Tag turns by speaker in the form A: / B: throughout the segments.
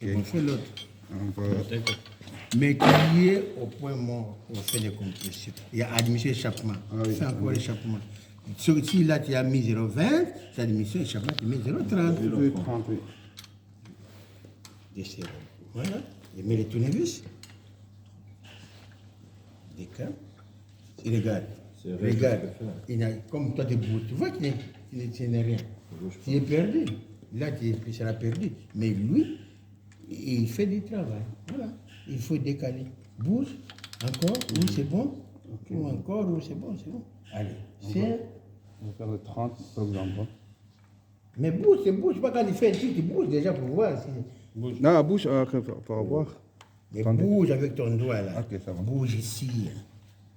A: On fait l'autre.
B: D'accord.
A: Mais qui est au point mort, on fait des compressions. Il y a admission échappement. C'est encore échappement. Si là tu as mis 0,20, c'est admission échappement, tu mets 0,30.
C: 0,30, oui.
A: Desserre. Voilà. Et mets les tournevis. Des cas. Il regarde. Regarde. Il a, comme toi, tu bouges. Tu vois qu'il n'est rien. Tu es perdu. Là, tu seras perdu. Mais lui, il fait du travail. Voilà. Il faut décaler. Bouge. Encore. Oui, c'est bon. Ou encore. Oui, c'est bon. C'est bon. Allez. Serre.
C: On va faire le 30, par exemple.
A: Mais bouge, c'est bouge. Pas quand il fait un truc, tu bouges déjà pour voir.
C: Bouge. Non, bouge, pour voir.
A: Mais
C: Attendez.
A: bouge avec ton doigt là.
C: Ok, ça va.
A: Bouge ici.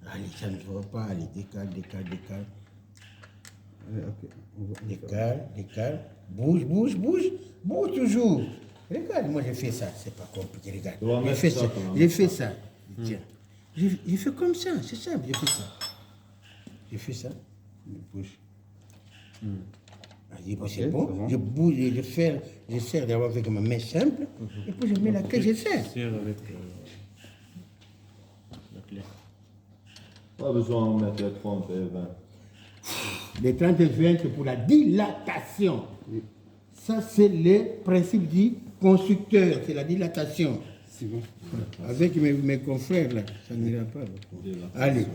A: Allez, ça ne va pas. Allez, décale.
C: Allez, ok.
A: Décale. Bouge. Bouge toujours. Regarde, moi j'ai fait ça. C'est pas compliqué. Regarde. J'ai fait ça. Tiens. J'ai fait comme ça. C'est simple. J'ai fait ça.
C: Bouge.
A: C'est bon. Je bouge, je serre d'abord avec ma main simple. Et puis je mets la clé, je serre.
B: Serre avec la clé.
D: Pas besoin de mettre les 30 et 20.
A: Les 30 et 20, c'est pour la dilatation. Ça, c'est le principe du constructeur, c'est la dilatation.
C: C'est bon.
A: Avec mes confrères, là, ça n'ira pas beaucoup. Allez.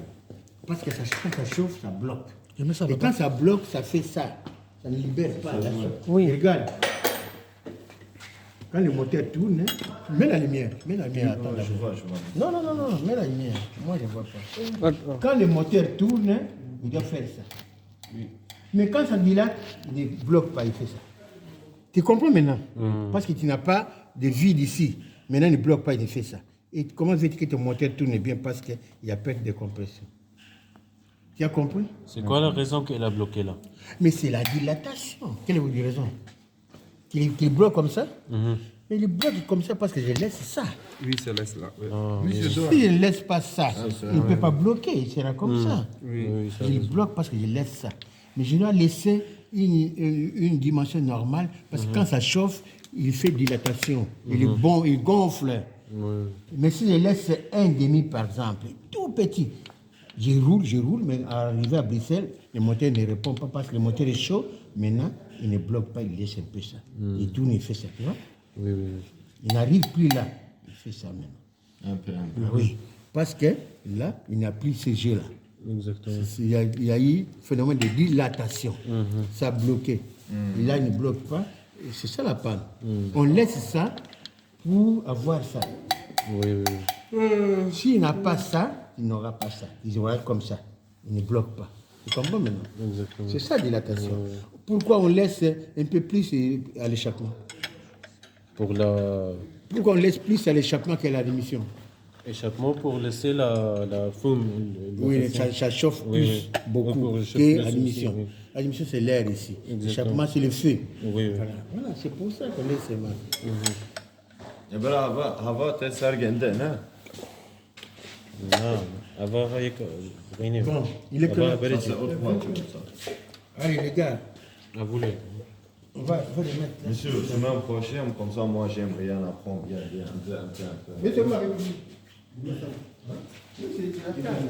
A: Parce que quand ça chauffe, ça bloque. Et quand ça bloque, ça fait ça. Ça ne libère pas. Oui. Regarde. Quand le moteur tourne, mets la lumière. Attends,
D: Je vois.
A: non, mets la lumière. Moi, je ne vois pas. Quand le moteur tourne, il doit faire ça. Oui. Mais quand ça dilate, il ne bloque pas, il fait ça. Tu comprends maintenant? Parce que tu n'as pas de vide ici. Maintenant, il ne bloque pas, il fait ça. Et comment veux-tu que ton moteur tourne bien? Parce qu'il y a perte de compression. Tu as compris?
B: C'est quoi la raison qu'elle a bloqué là?
A: Mais c'est la dilatation. Quelle est votre raison? Qu'il bloque comme ça? Mais il bloque comme ça parce que je laisse ça.
C: Oui, ça laisse là. Oui.
A: Si je ne laisse pas ça, il ne peut pas bloquer, il sera comme ça.
C: Oui.
A: Je le bloque parce que je laisse ça. Mais je dois laisser une dimension normale parce que quand ça chauffe, il fait dilatation. Il est bon, il gonfle. Mais si je laisse un demi par exemple, tout petit, je roule, mais arrivé à Bruxelles, le moteur ne répond pas parce que le moteur est chaud. Maintenant, il ne bloque pas, il laisse un peu ça. Il tourne, il fait ça, tu vois?
B: Oui.
A: Il n'arrive plus là. Il fait ça maintenant.
D: Un peu.
A: Oui. Parce que là, il n'a plus ce jeu-là.
B: Exactement.
A: Il y a eu phénomène de dilatation. Ça a bloqué. Et là, il ne bloque pas. Et c'est ça la panne. On laisse ça pour avoir ça.
B: Oui.
A: S'il n'a pas ça, il n'aura pas ça. Il aura comme ça. Il ne bloque pas. Tu comprends maintenant?
B: Exactement.
A: C'est ça, dilatation. Pourquoi on laisse un peu plus à l'échappement? Pourquoi on laisse plus à l'échappement qu'à la rémission?
B: Échappement pour laisser la fume.
A: Oui, ça chauffe plus, beaucoup que l'admission.
B: Oui.
A: L'admission, c'est l'air ici. L'échappement, c'est le feu. Voilà, c'est pour ça qu'on laisse mal.
D: يا بلا هوا تسار جندنا.
B: نعم هذا هيك غيني.
A: Bon, il est clair.
D: C'est automatique ça.
A: Allez, les gars,
B: À vous les.
A: on va les mettre là.
D: Monsieur, semaine prochaine, comme ça, moi, j'aime rien apprendre bien. Un peu.
A: Mettez-moi avec vous. C'est la canne.